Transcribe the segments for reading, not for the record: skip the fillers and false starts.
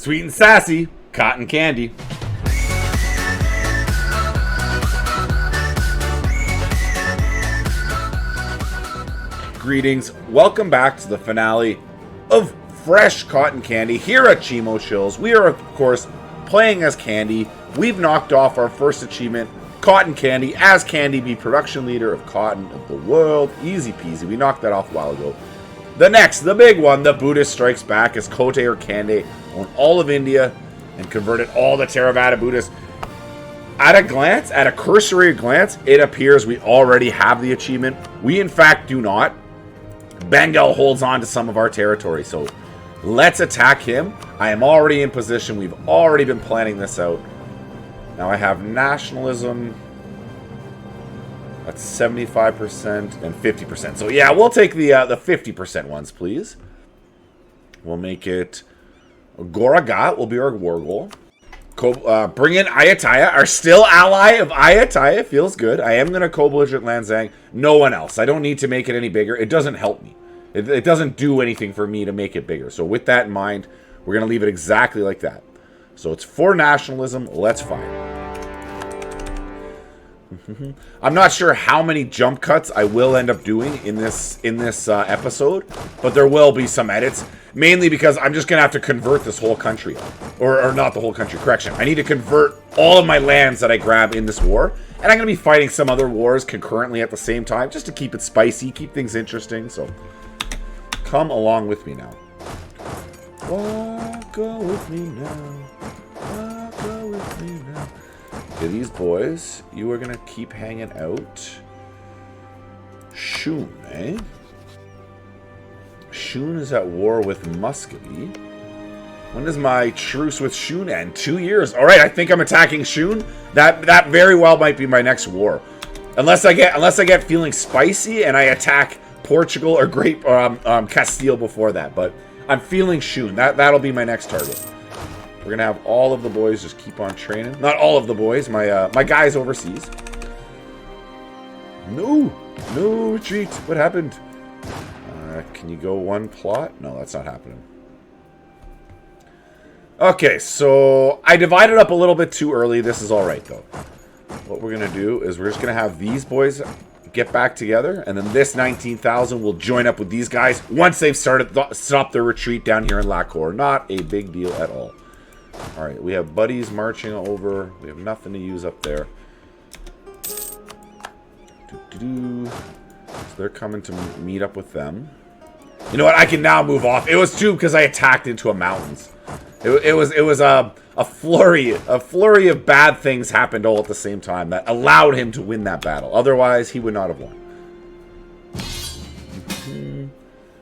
Sweet and sassy, cotton candy. Greetings, welcome back to the finale of Fresh Cotton Candy here at Chimo Chills. We are, of course, playing as Kandy. We've knocked off our first achievement, Cotton Candy, as Kandy be production leader of cotton of the world. Easy peasy, we knocked that off a while ago. The next, the big one, the Buddhist strikes back as Kotte or Kandy own all of India and converted all the Theravada Buddhists. At a glance, at a cursory glance, it appears we already have the achievement. We in fact do not. Bengal holds on to some of our territory, so let's attack him. I am already in position. We've already been planning this out. Now I have nationalism. That's 75% and 50%. So yeah, we'll take the 50% ones, please. We'll make it Goragat will be our war goal. Bring in Ayutthaya, our still ally of Ayutthaya. Feels good. I am going to co-belligerent Lanzang. No one else. I don't need to make it any bigger. It doesn't help me. It doesn't do anything for me to make it bigger. So with that in mind, we're going to leave it exactly like that. So it's for nationalism. Let's fire. I'm not sure how many jump cuts I will end up doing in this episode, but there will be some edits, mainly because I'm just gonna have to convert this whole country, or not the whole country. Correction, I need to convert all of my lands that I grab in this war, and I'm gonna be fighting some other wars concurrently at the same time, just to keep it spicy, keep things interesting. So come along with me now. Walk with me now. Walk with me now. Okay, these boys, you are going to keep hanging out. Shun, eh? Shun is at war with Muscovy. When does my truce with Shun end? 2 years. All right, I think I'm attacking Shun. That very well might be my next war. Unless I get feeling spicy and I attack Portugal or Castile before that. But I'm feeling Shun. That'll be my next target. We're gonna have all of the boys just keep on training. Not all of the boys, my guys overseas. No retreat. What happened? Can you go one plot? No, that's not happening. Okay, so I divided up a little bit too early. This is all right though. What we're gonna do is we're just gonna have these boys get back together, and then this 19,000 will join up with these guys once they've stopped their retreat down here in Lahore. Not a big deal at all. Alright, we have buddies marching over. We have nothing to use up there. So they're coming to meet up with them. You know what? I can now move off. It was too because I attacked into a mountains. It was a flurry of bad things happened all at the same time that allowed him to win that battle. Otherwise, he would not have won.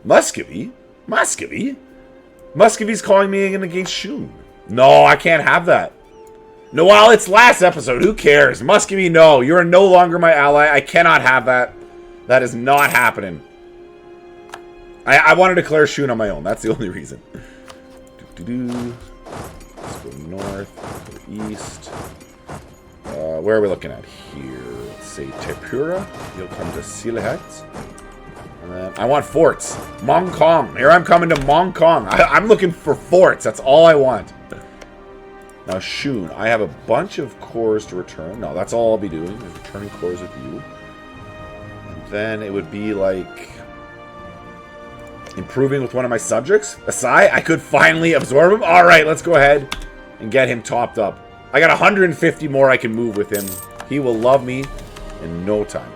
Muscovy? Muscovy's calling me in against Shun. No, I can't have that. No, well, it's last episode. Who cares? Muscovy, no. You're no longer my ally. I cannot have that. That is not happening. I want to declare Shun on my own. That's the only reason. Let's go north, go east. Where are we looking at here? Let's say Tripura. You'll come to Sylhet. And then I want forts. Mongkong. Here I'm coming to Mongkong. I'm looking for forts. That's all I want. Now, Shun, I have a bunch of cores to return. No, that's all I'll be doing, is returning cores with you. And then it would be like improving with one of my subjects. Asai, I could finally absorb him. All right, let's go ahead and get him topped up. I got 150 more I can move with him. He will love me in no time.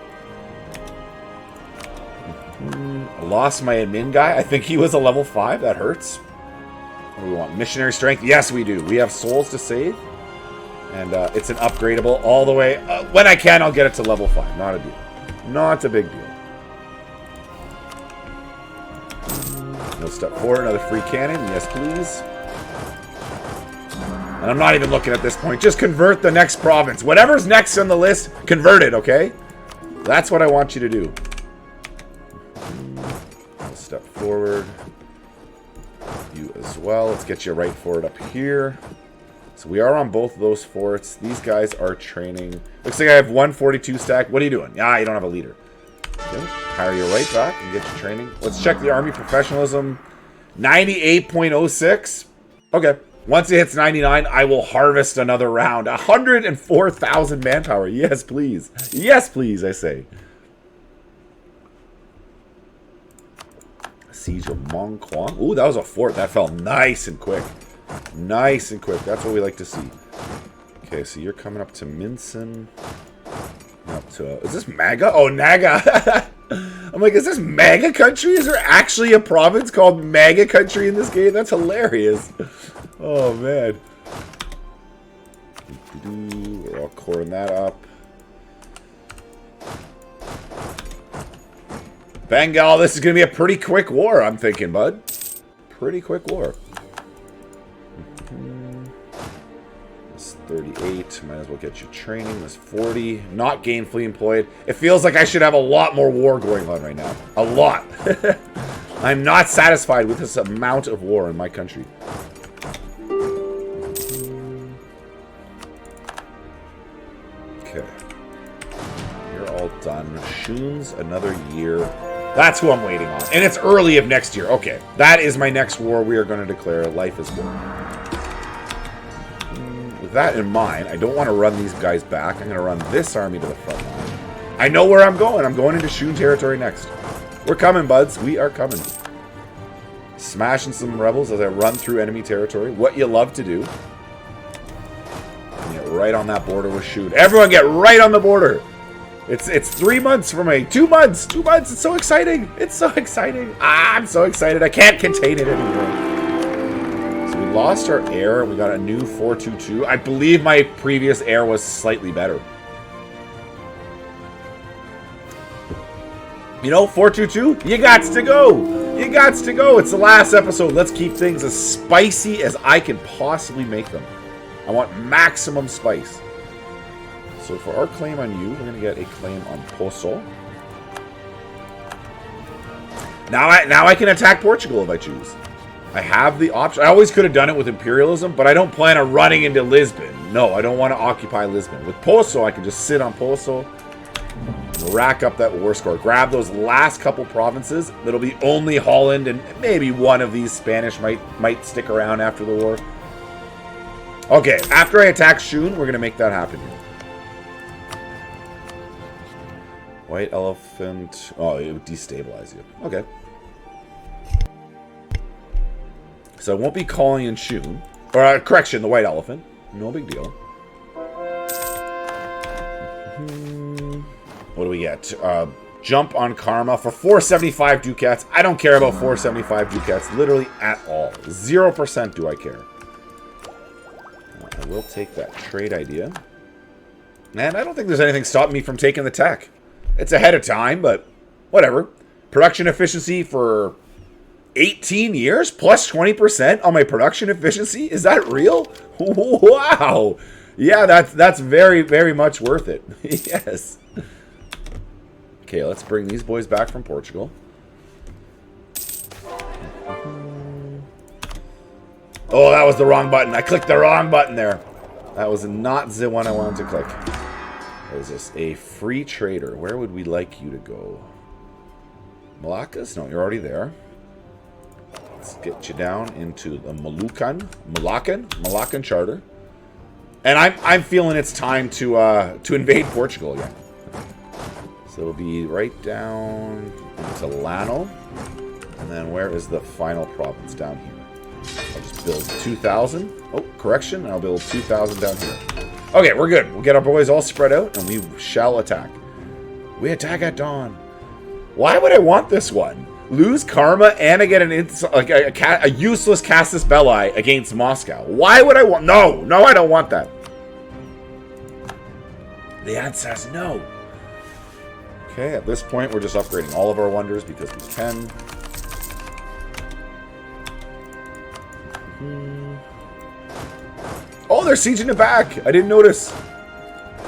I lost my admin guy. I think he was a level 5. That hurts. What do we want? Missionary strength? Yes, we do. We have souls to save. And it's an upgradable all the way. When I can, I'll get it to level 5. Not a deal. Not a big deal. No step forward. Another free cannon. Yes, please. And I'm not even looking at this point. Just convert the next province. Whatever's next on the list, convert it, okay? That's what I want you to do. We'll step forward. You as well. Let's get you right forward up here. So we are on both of those forts. These guys are training. Looks like I have 142 stack. What are you doing? Ah, you don't have a leader. Okay. Hire you right back and get you training. Let's check the army professionalism. 98.06. Okay. Once it hits 99, I will harvest another round. 104,000 manpower. Yes, please. Yes, please, I say. Siege of Mongkwang. Ooh, that was a fort. That fell nice and quick. Nice and quick. That's what we like to see. Okay, so you're coming up to Minson. Up to... is this Maga? Oh, Naga. I'm like, is this Maga country? Is there actually a province called Maga country in this game? That's hilarious. Oh, man. We're all coring that up. Bengal, this is going to be a pretty quick war, I'm thinking, bud. Pretty quick war. This 38. Might as well get you training. This 40. Not gainfully employed. It feels like I should have a lot more war going on right now. A lot. I'm not satisfied with this amount of war in my country. Okay. You're all done. Shun's another year. That's who I'm waiting on. And it's early of next year. Okay. That is my next war we are going to declare. Life is war. With that in mind, I don't want to run these guys back. I'm going to run this army to the front line. I know where I'm going. I'm going into Shun territory next. We're coming, buds. We are coming. Smashing some rebels as I run through enemy territory. What you love to do. Get right on that border with Shun. Everyone get right on the border. It's 3 months from me. 2 months. 2 months. It's so exciting. It's so exciting. Ah, I'm so excited. I can't contain it anymore. So we lost our heir. We got a new 422. I believe my previous heir was slightly better. You know, 422, you gots to go. You gots to go. It's the last episode. Let's keep things as spicy as I can possibly make them. I want maximum spice. So for our claim on you, we're going to get a claim on Poso. Now I can attack Portugal if I choose. I have the option. I always could have done it with imperialism, but I don't plan on running into Lisbon. No, I don't want to occupy Lisbon. With Poso, I can just sit on Poso, rack up that war score, grab those last couple provinces. That'll be only Holland, and maybe one of these Spanish might stick around after the war. Okay, after I attack Shun, we're going to make that happen here. White elephant. Oh, it would destabilize you. Okay. So I won't be calling in Shun. Or, correction, the white elephant. No big deal. What do we get? Jump on Karma for 475 ducats. I don't care about 475 ducats literally at all. 0% do I care. I will take that trade idea. And I don't think there's anything stopping me from taking the tech. It's ahead of time, but whatever. Production efficiency for 18 years plus 20% on my production efficiency? Is that real? Wow. Yeah, that's very, very much worth it. Yes. Okay, let's bring these boys back from Portugal. Oh, that was the wrong button. I clicked the wrong button there. That was not the one I wanted to click. What is this? A free trader. Where would we like you to go? Malaccas? No, you're already there. Let's get you down into the Malaccan charter. And I'm feeling it's time to invade Portugal again. So it'll be right down into Lano. And then where is the final province? Down here. I'll just build 2,000. Oh, correction. I'll build 2,000 down here. Okay, we're good. We'll get our boys all spread out, and we shall attack. We attack at dawn. Why would I want this one? Lose karma, and I get a useless Casus Belli against Moscow. Why would I want... No, I don't want that. The ad says no. Okay, at this point, we're just upgrading all of our wonders because we can. Oh, they're sieging it back. I didn't notice.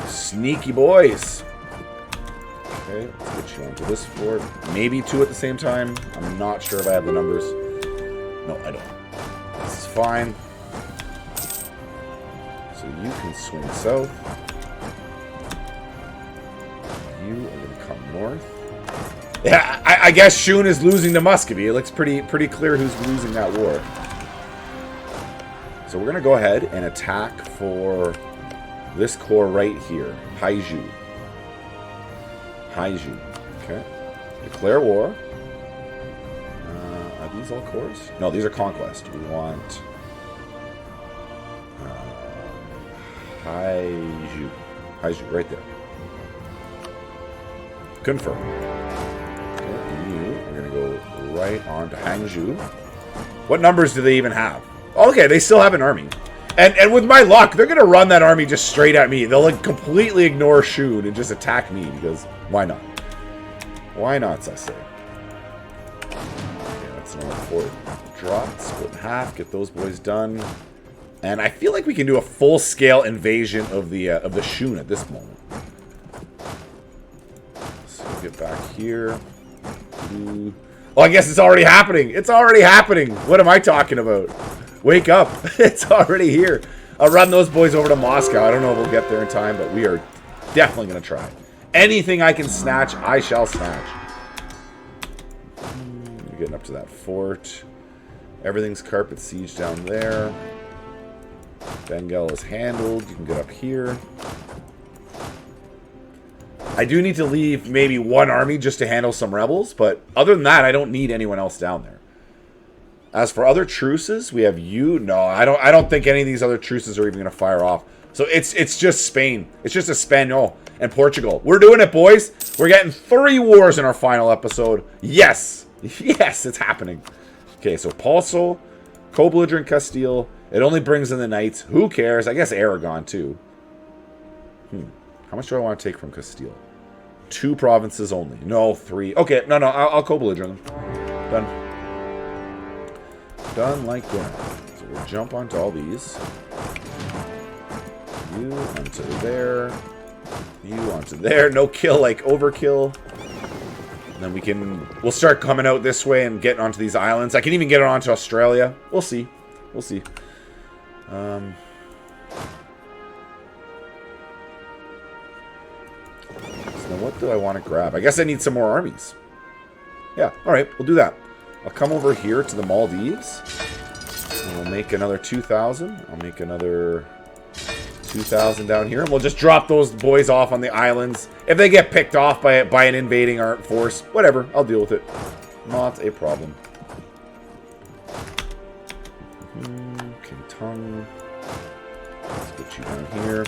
Sneaky boys. Okay, let's get you onto this fort. Maybe 2 at the same time. I'm not sure if I have the numbers. No, I don't. This is fine. So you can swing south. You are going to come north. Yeah, I guess Shun is losing to Muscovy. It looks pretty clear who's losing that war. So So we're going to go ahead and attack for this core right here. Haiju. Haiju. Okay. Declare war. Are these all cores? No, these are conquest. We want Haiju. Haiju, right there. Confirm. Okay, and you are going to go right on to Hangzhou. What numbers do they even have? Okay, they still have an army. And with my luck, they're going to run that army just straight at me. They'll like completely ignore Shun and just attack me because why not? Why not, I say? Okay, that's another fort drop, split in half, get those boys done. And I feel like we can do a full-scale invasion of the Shun at this moment. So get back here. Oh, I guess it's already happening. It's already happening. What am I talking about? Wake up. It's already here. I'll run those boys over to Moscow. I don't know if we'll get there in time, but we are definitely going to try. Anything I can snatch, I shall snatch. We're getting up to that fort. Everything's carpet siege down there. Bengal is handled. You can get up here. I do need to leave maybe one army just to handle some rebels, but other than that, I don't need anyone else down there. As for other truces, we have you. No, I don't think any of these other truces are even going to fire off. So it's just Spain. It's just Espanol and Portugal. We're doing it, boys. We're getting 3 wars in our final episode. Yes. Yes, it's happening. Okay, so Paulso, co-belligerent Castile. It only brings in the knights. Who cares? I guess Aragon, too. How much do I want to take from Castile? 2 provinces only. No, 3. Okay, no, I'll co-belligerent them. Done. Done like that. So we'll jump onto all these. You onto there. You onto there. No kill like overkill. And then we'll start coming out this way and getting onto these islands. I can even get it onto Australia. We'll see. We'll see. So now what do I want to grab? I guess I need some more armies. Yeah, alright, we'll do that. I'll come over here to the Maldives. And we'll make another 2,000. I'll make another 2,000 down here. And we'll just drop those boys off on the islands. If they get picked off by an invading force, whatever. I'll deal with it. Not a problem. King Tong. Let's put you down here.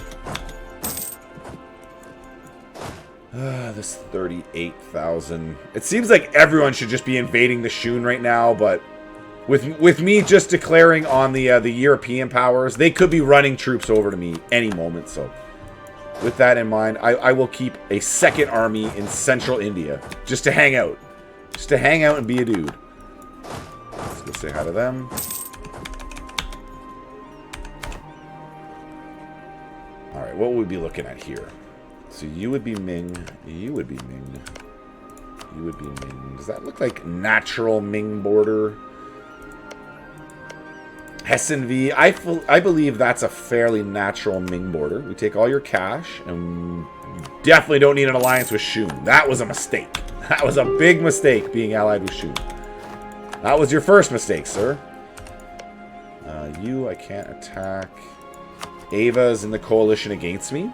This 38,000. It seems like everyone should just be invading the Shun right now, but with me just declaring on the European powers, they could be running troops over to me any moment. So, with that in mind, I will keep a second army in central India just to hang out, and be a dude. Let's go say hi to them. All right, what would we be looking at here? So you would be Ming. You would be Ming. You would be Ming. Does that look like natural Ming border? Hessen V. I believe that's a fairly natural Ming border. We take all your cash, and we definitely don't need an alliance with Shun. That was a mistake. That was a big mistake, being allied with Shun. That was your first mistake, sir. You, I can't attack. Ava's in the coalition against me.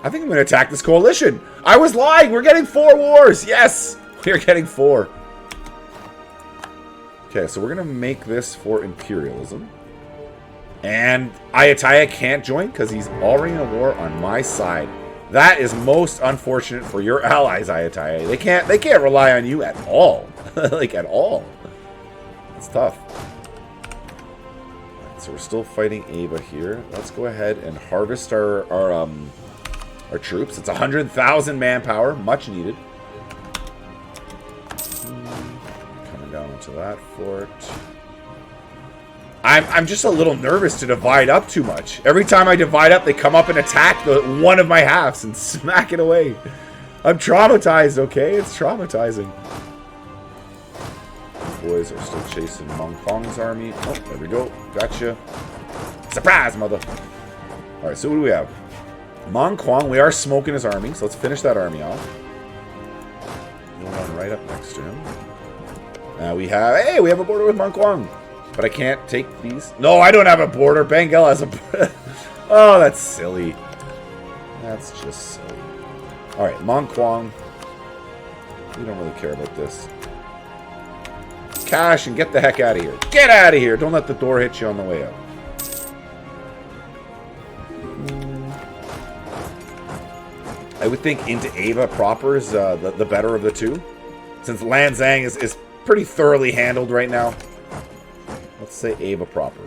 I think I'm going to attack this coalition. I was lying. We're getting 4 wars. Yes. We're getting 4. Okay, so we're going to make this for imperialism. And Ayutthaya can't join because he's already in a war on my side. That is most unfortunate for your allies, Ayutthaya. They can't rely on you at all. Like, at all. It's tough. Right, so we're still fighting Ava here. Let's go ahead and harvest our troops. It's 100,000 manpower, much needed. Coming down into that fort. I'm just a little nervous to divide up too much. Every time I divide up, they come up and attack one of my halves and smack it away. I'm traumatized, okay? It's traumatizing. The boys are still chasing Meng Fong's army. Oh, there we go. Gotcha. Surprise, mother. Alright, so what do we have? Meng Quang, we are smoking his army, so let's finish that army off. We'll run right up next to him. We have a border with Meng Quang. But I can't take these. No, I don't have a border. Bengal has a... Oh, that's silly. That's just silly. Alright, Mongkwang. We don't really care about this. Cash and get the heck out of here. Get out of here. Don't let the door hit you on the way out. I would think into Ava proper is the better of the two. Since Lanzang is pretty thoroughly handled right now. Let's say Ava proper.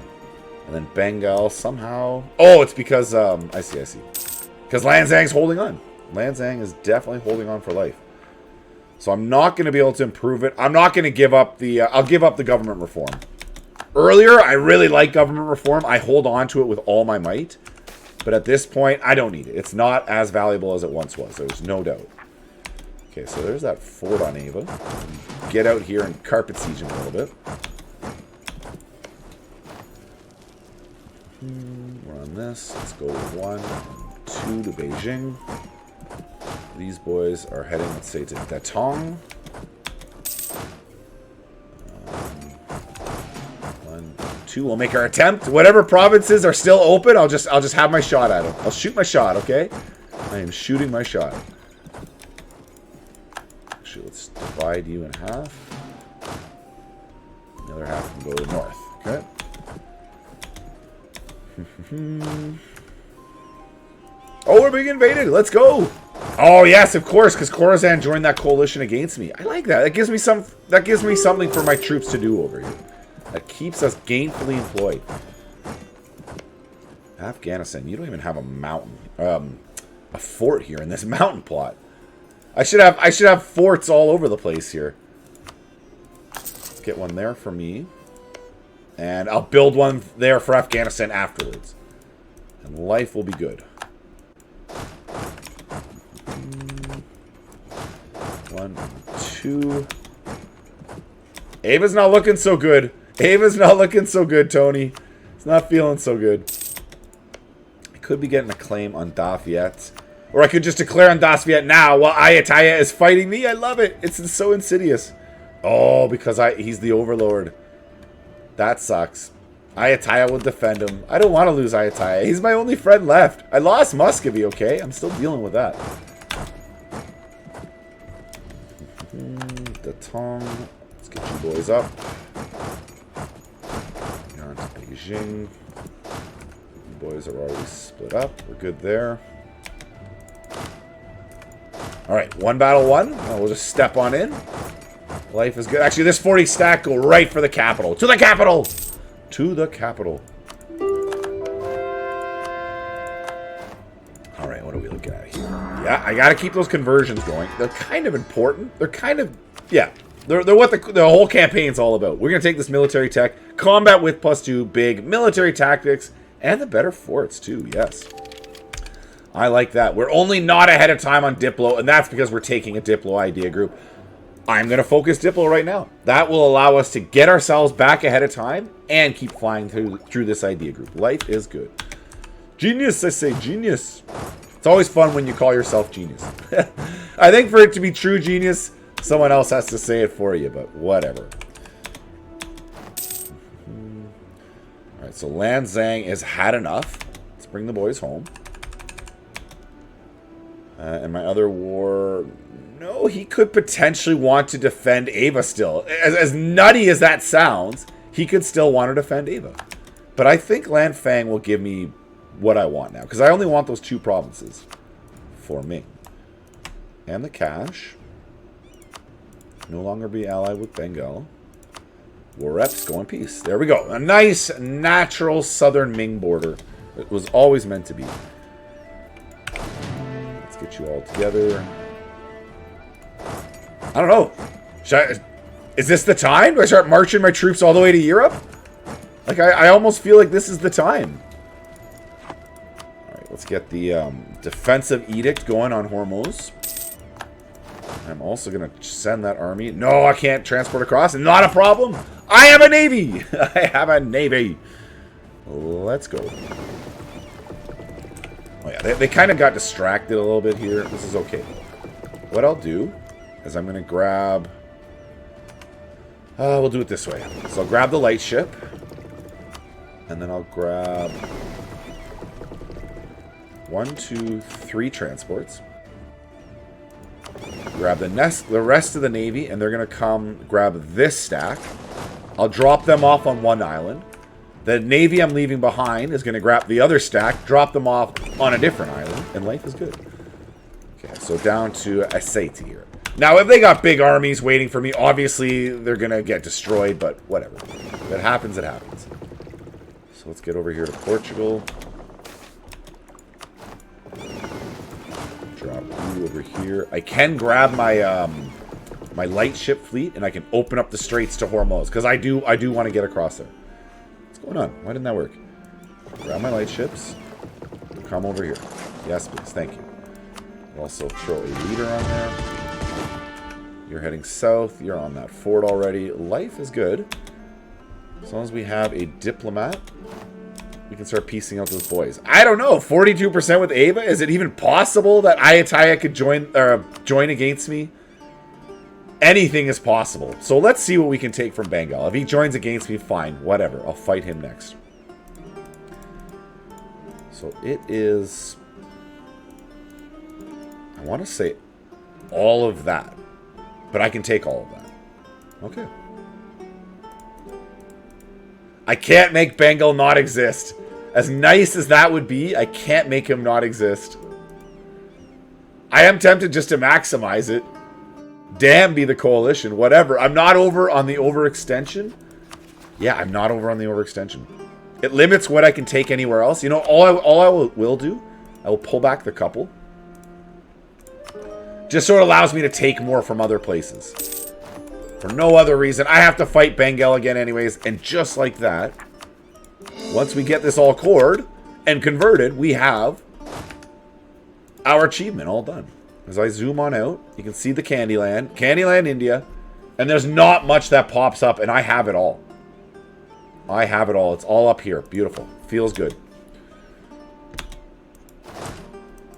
And then Bengal somehow... Oh, it's because... I see. Because Lanzang's holding on. Lanzang is definitely holding on for life. So I'm not going to be able to improve it. I'm not going to give up the... I'll give up the government reform. Earlier, I really liked government reform. I hold on to it with all my might. But at this point, I don't need it. It's not as valuable as it once was. There's no doubt. Okay, so there's that fort on Ava. Get out here and carpet siege him a little bit. We're on this. Let's go 1, 2 to Beijing. These boys are heading, let's say, to Datong. 1, 2. We'll make our attempt. Whatever provinces are still open, I'll just have my shot at them. I'll shoot my shot, okay? I am shooting my shot. Actually, let's divide you in half. The other half can go to the north, okay? Oh, we're being invaded. Let's go. Oh yes, of course, because Khorasan joined that coalition against me. I like that. That gives me something for my troops to do over here. That keeps us gainfully employed. Afghanistan, you don't even have a mountain, a fort here in this mountain plot. I should have forts all over the place here. Let's get one there for me. And I'll build one there for Afghanistan afterwards. And life will be good. 1, 2. Ava's not looking so good. Ava's not looking so good, Tony. It's not feeling so good. I could be getting a claim on Das Viet. Or I could just declare on Das Viet now while Ayutthaya is fighting me. I love it. It's so insidious. Oh, because he's the overlord. That sucks. Ayutthaya will defend him. I don't want to lose Ayutthaya. He's my only friend left. I lost Muscovy, okay? I'm still dealing with that. Datong. Let's get you boys up. On to Beijing. You boys are already split up. We're good there. Alright, 1 battle 1. We'll just step on in. Life is good. Actually, this 40 stack go right for the capital. To the capital! To the capital. Alright, what are we looking at here? Yeah, I gotta keep those conversions going. They're kind of important. They're kind of... Yeah. They're what the whole campaign's all about. We're gonna take this military tech. Combat with +2. Big. Military tactics. And the better forts, too. Yes. I like that. We're only not ahead of time on Diplo, and that's because we're taking a Diplo idea group. I'm going to focus Diplo right now. That will allow us to get ourselves back ahead of time and keep flying through this idea group. Life is good. Genius, I say, genius. It's always fun when you call yourself genius. I think for it to be true genius, someone else has to say it for you, but whatever. Alright, so Lanzang has had enough. Let's bring the boys home. And my other war... No, he could potentially want to defend Ava still. As nutty as that sounds, he could still want to defend Ava. But I think Lanfang will give me what I want now. Because I only want those 2 provinces for me. And the cash. No longer be allied with Bengal. War reps, go in peace. There we go. A nice, natural southern Ming border. It was always meant to be. Let's get you all together. I don't know. Is this the time? Do I start marching my troops all the way to Europe? Like, I almost feel like this is the time. Alright, let's get the defensive edict going on Hormuz. I'm also going to send that army. No, I can't transport across. Not a problem. I have a navy. I have a navy. Let's go. Oh, yeah, they kind of got distracted a little bit here. This is okay. What I'll do is I'm going to grab... we'll do it this way. So I'll grab the light ship. And then I'll grab 1, 2, 3 transports. Grab the rest of the Navy, and they're going to come grab this stack. I'll drop them off on one island. The Navy I'm leaving behind is going to grab the other stack, drop them off on a different island, and life is good. Okay, so down to Asati here. Now, if they got big armies waiting for me, obviously they're going to get destroyed, but whatever. If it happens, it happens. So let's get over here to Portugal. Drop you over here. I can grab my my light ship fleet, and I can open up the straits to Hormuz, because I do want to get across there. What's going on? Why didn't that work? Grab my light ships. Come over here. Yes, please. Thank you. Also throw a leader on there. You're heading south. You're on that fort already. Life is good. As long as we have a diplomat, we can start piecing out those boys. I don't know. 42% with Ava? Is it even possible that Ayutthaya could join against me? Anything is possible. So let's see what we can take from Bengal. If he joins against me, fine. Whatever. I'll fight him next. So it is... I want to say all of that. But I can take all of that. Okay. I can't make Bengal not exist. As nice as that would be, I can't make him not exist. I am tempted just to maximize it. Damn be the coalition. Whatever. I'm not over on the overextension. Yeah, I'm not over on the overextension. It limits what I can take anywhere else. You know, all I will do, I will pull back the couple. Just so it allows me to take more from other places. For no other reason. I have to fight Bengal again anyways. And just like that, once we get this all cored and converted, we have our achievement all done. As I zoom on out, you can see the Candyland. Candyland, India. And there's not much that pops up, and I have it all. I have it all. It's all up here. Beautiful. Feels good.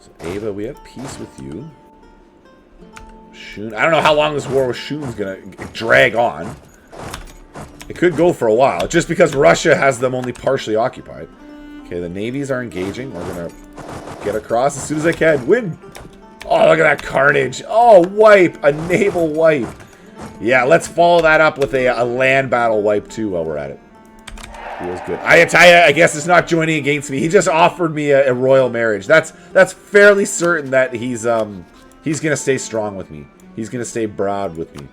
So, Ava, we have peace with you. Shun. I don't know how long this war with Shun's going to drag on. It could go for a while, just because Russia has them only partially occupied. Okay, the navies are engaging. We're going to get across as soon as I can. Win! Oh, look at that carnage. Oh, wipe. A naval wipe. Yeah, let's follow that up with a land battle wipe, too, while we're at it. Feels good. Ayutthaya, I guess, is not joining against me. He just offered me a royal marriage. That's fairly certain that he's going to stay strong with me. He's going to stay broad with me.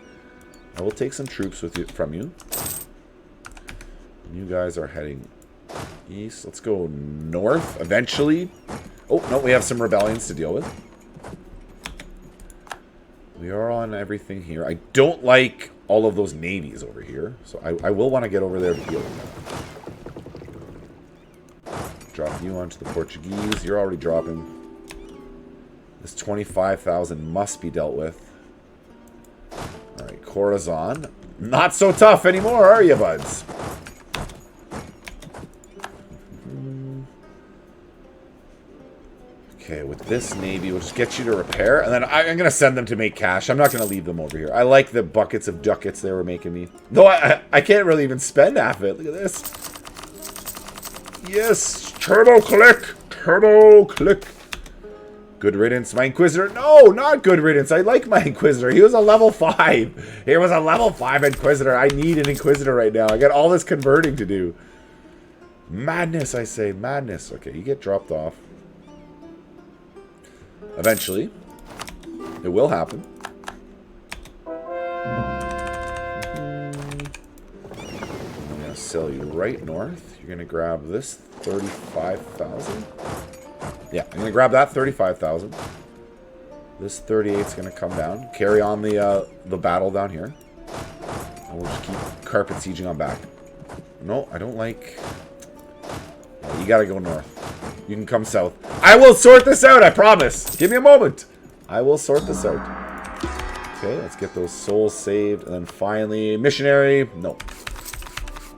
I will take some troops from you. You guys are heading east. Let's go north eventually. Oh, no, we have some rebellions to deal with. We are on everything here. I don't like all of those navies over here. So I will want to get over there to deal with that. Drop you onto the Portuguese. You're already dropping. This 25,000 must be dealt with. Alright, Khorasan. Not so tough anymore, are you, buds? Okay, with this navy, we'll just get you to repair. And then I'm going to send them to make cash. I'm not going to leave them over here. I like the buckets of ducats they were making me. Though I can't really even spend half of it. Look at this. Yes, turbo click. Turbo click. Good riddance. My Inquisitor. No, not good riddance. I like my Inquisitor. He was a level 5. He was a level 5 Inquisitor. I need an Inquisitor right now. I got all this converting to do. Madness, I say. Madness. Okay, you get dropped off. Eventually. It will happen. I'm going to sell you right north. You're going to grab this 35,000. Yeah, I'm going to grab that 35,000. This 38 is going to come down. Carry on the battle down here. And we'll just keep carpet sieging on back. No, I don't like... You got to go north. You can come south. I will sort this out, I promise. Give me a moment. I will sort this out. Okay, let's get those souls saved. And then finally, missionary. No.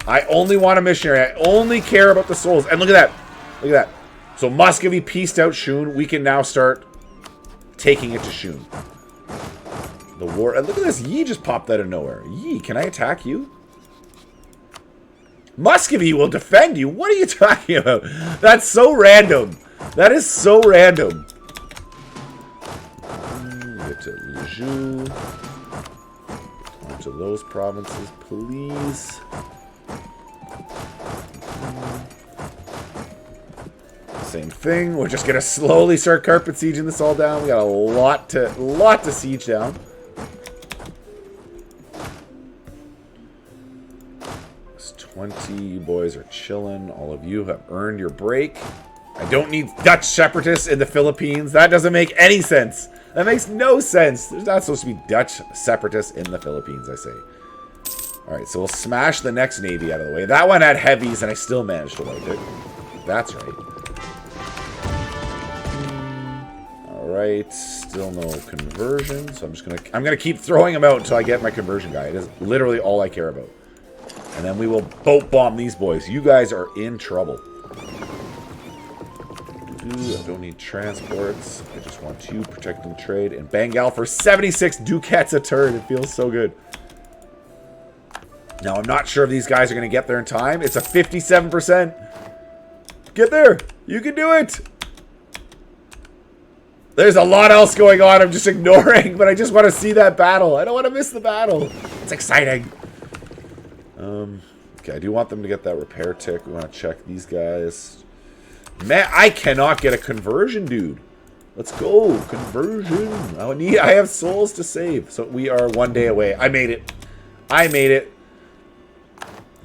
I only want a missionary. I only care about the souls. And look at that. Look at that. So Muscovy pieced out Shun. We can now start taking it to Shun. The war. And look at this. Yi just popped out of nowhere. Yi, can I attack you? Muscovy will defend you? What are you talking about? That's so random. That is so random. Get to Lisieux. To those provinces, please. Same thing. We're just gonna slowly start carpet sieging this all down. We got a lot to siege down. It's 20. You boys are chilling. All of you have earned your break. I don't need Dutch separatists in the Philippines. That doesn't make any sense. That makes no sense. There's not supposed to be Dutch separatists in the Philippines, I say. Alright, so we'll smash the next navy out of the way. That one had heavies, and I still managed to wipe it. That's right. Alright, still no conversion, so I'm gonna keep throwing them out until I get my conversion guy. It is literally all I care about. And then we will boat bomb these boys. You guys are in trouble. I don't need transports. I just want to protect and trade. And Bengal for 76 ducats a turn. It feels so good. Now, I'm not sure if these guys are going to get there in time. It's a 57%. Get there. You can do it. There's a lot else going on. I'm just ignoring, but I just want to see that battle. I don't want to miss the battle. It's exciting. Okay, I do want them to get that repair tick. We want to check these guys. Man, I cannot get a conversion, dude. Let's go. Conversion. I have souls to save. So we are 1 day away. I made it. I made it.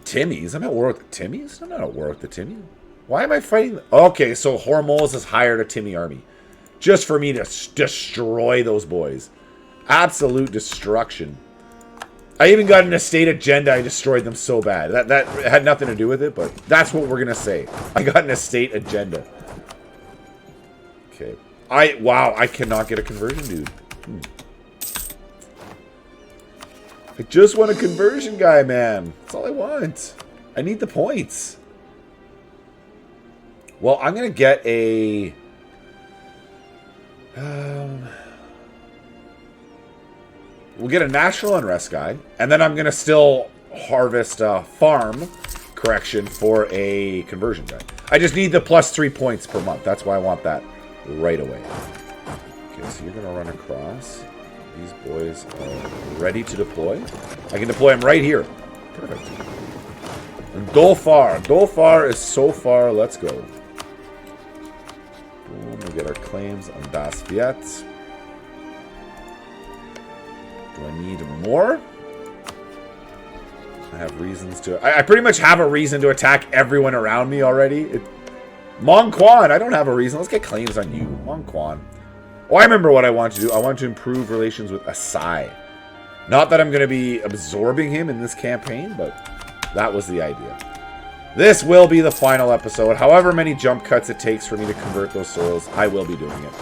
Timmies? I'm at war with the Timmies? I'm not at war with the Timmies. Why am I fighting? Okay, so Hormuz has hired a Timmy army. Just for me to destroy those boys. Absolute destruction. I even got an estate agenda. I destroyed them so bad. That had nothing to do with it, but that's what we're going to say. I got an estate agenda. Okay. Wow, I cannot get a conversion, dude. I just want a conversion guy, man. That's all I want. I need the points. Well, I'm going to get a... we'll get a national unrest guy, and then I'm going to still harvest farm correction for a conversion guy. I just need the +3 points per month. That's why I want that right away. Okay, so you're going to run across. These boys are ready to deploy. I can deploy them right here. Perfect. And Dolfar. Dolfar is so far. Let's go. Boom, we get our claims on Basviet. Do I need more? I have reasons to... I pretty much have a reason to attack everyone around me already. Mong Quan, I don't have a reason. Let's get claims on you. Mong Quan. Oh, I remember what I want to do. I want to improve relations with Asai. Not that I'm going to be absorbing him in this campaign, but that was the idea. This will be the final episode. However many jump cuts it takes for me to convert those souls, I will be doing it.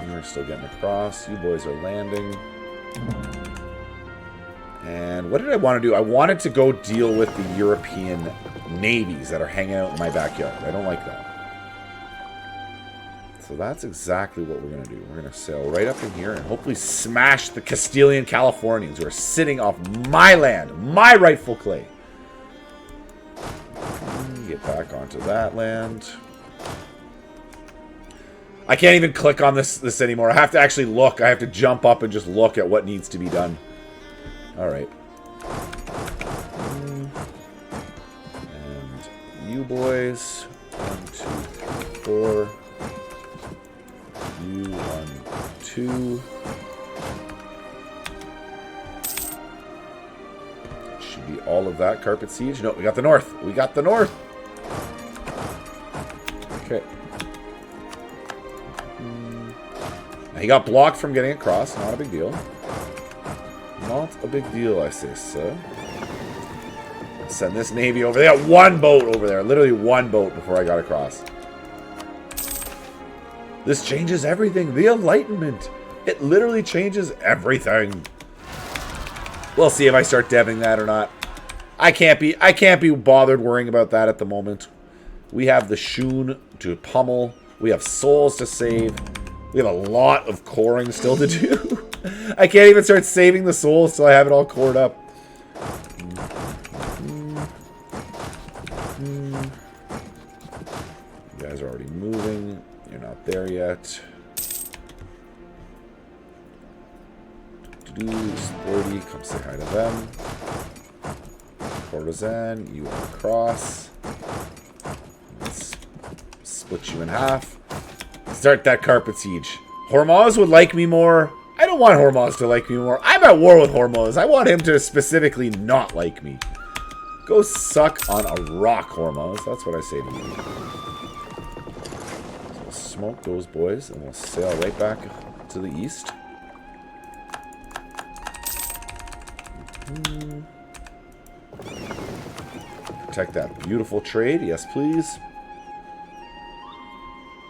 We're still getting across. You boys are landing. And what did I want to do? I wanted to go deal with the European navies that are hanging out in my backyard. I don't like that. So that's exactly what we're going to do. We're going to sail right up in here and hopefully smash the Castilian Californians who are sitting off my land, my rightful clay. Get back onto that land. I can't even click on this anymore. I have to actually look. I have to jump up and just look at what needs to be done. All right. And you boys. 1, 2, 3, 4. You 1, 2. Should be all of that carpet siege. No, we got the north. We got the north. Okay. He got blocked from getting across. Not a big deal. Not a big deal, I say, sir. Send this navy over. They got one boat over there. Literally one boat before I got across. This changes everything. The Enlightenment. It literally changes everything. We'll see if I start deving that or not. I can't be bothered worrying about that at the moment. We have the Shun to pummel. We have souls to save. We have a lot of coring still to do. I can't even start saving the souls till I have it all cored up. You guys are already moving. You're not there yet. Is 30. Come say hi to them. Courtesan, you are across. Let's split you in half. Start that carpet siege. Hormuz would like me more. I don't want Hormuz to like me more. I'm at war with Hormuz. I want him to specifically not like me. Go suck on a rock, Hormuz. That's what I say to you. So we'll smoke those boys, and we'll sail right back to the east. Protect that beautiful trade. Yes, please.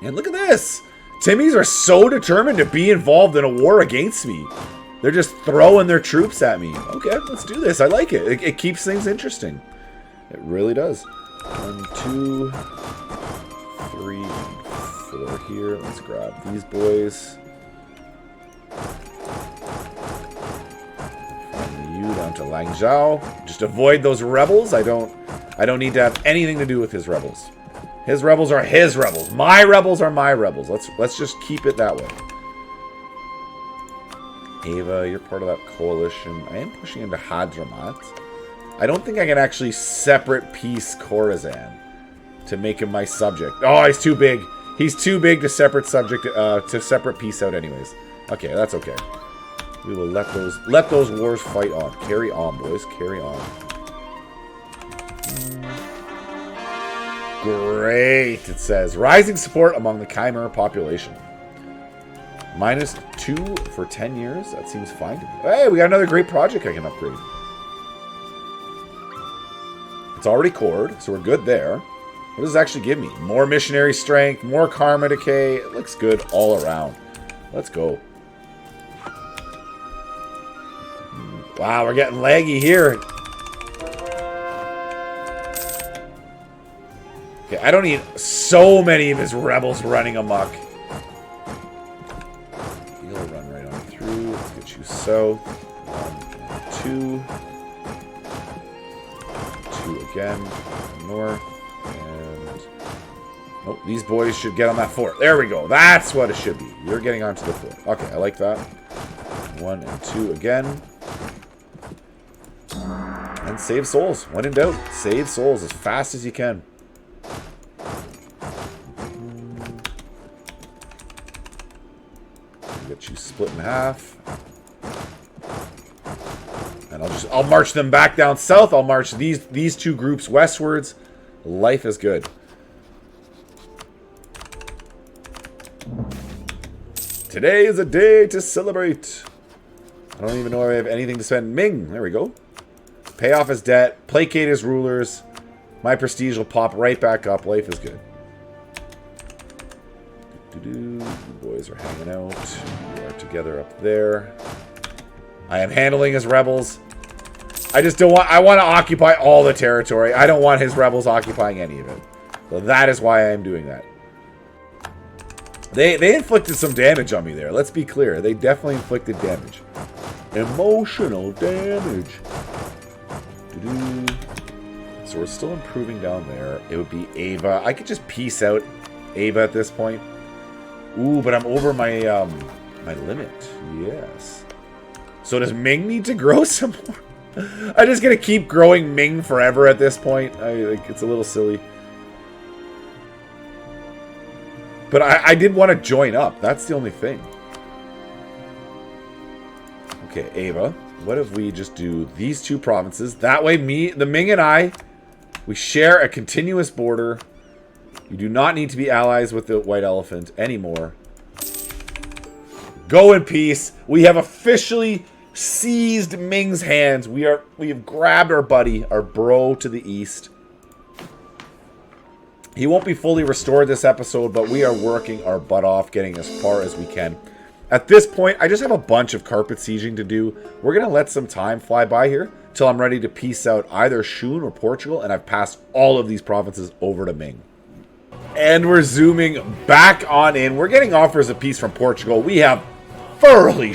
And look at this. Timmies are so determined to be involved in a war against me. They're just throwing their troops at me. Okay, let's do this. I like it. It keeps things interesting. It really does. 1, 2, 3, and 4 here. Let's grab these boys. From you down to Langzhou. Just avoid those rebels. I don't need to have anything to do with his rebels. His rebels are his rebels. My rebels are my rebels. Let's just keep it that way. Ava, you're part of that coalition. I am pushing into Hadramat. I don't think I can actually separate peace Khorasan to make him my subject. Oh, he's too big. He's too big to separate subject to separate peace out anyways. Okay, that's okay. We will let those wars fight on. Carry on, boys. Carry on. Great, it says. Rising support among the Chimera population. -2 for 10 years? That seems fine to me. Hey, we got another great project I can upgrade. It's already cored, so we're good there. What does it actually give me? More missionary strength, more karma decay. It looks good all around. Let's go. Wow, we're getting laggy here. Okay, I don't need so many of his rebels running amok. You'll run right on through. Let's get you south. 1, 2. 2 again. North. And... oh, these boys should get on that fort. There we go. That's what it should be. You're getting onto the fort. Okay, I like that. 1 and 2 again. And save souls. When in doubt, save souls as fast as you can. Get you split in half. And I'll march them back down south. I'll march these two groups westwards. Life is good. Today is a day to celebrate. I don't even know if I have anything to spend. Ming, there we go. Pay off his debt. Placate his rulers. My prestige will pop right back up. Life is good. You boys are hanging out. You are together up there. I am handling his rebels. I just don't want... I want to occupy all the territory. I don't want his rebels occupying any of it. So that is why I am doing that. They inflicted some damage on me there. Let's be clear. They definitely inflicted damage. Emotional damage. So we're still improving down there. It would be Ava. I could just peace out Ava at this point. Ooh, but I'm over my my limit. Yes. So does Ming need to grow some more? I'm just gonna keep growing Ming forever at this point. It's a little silly. But I did want to join up. That's the only thing. Okay, Ava. What if we just do these two provinces? That way, the Ming and I, we share a continuous border. You do not need to be allies with the White Elephant anymore. Go in peace. We have officially seized Ming's hands. We have grabbed our buddy, our bro to the east. He won't be fully restored this episode, but we are working our butt off, getting as far as we can. At this point, I just have a bunch of carpet sieging to do. We're going to let some time fly by here till I'm ready to peace out either Shun or Portugal, and I've passed all of these provinces over to Ming. And we're zooming back on in. We're getting offers of peace from Portugal. We have thoroughly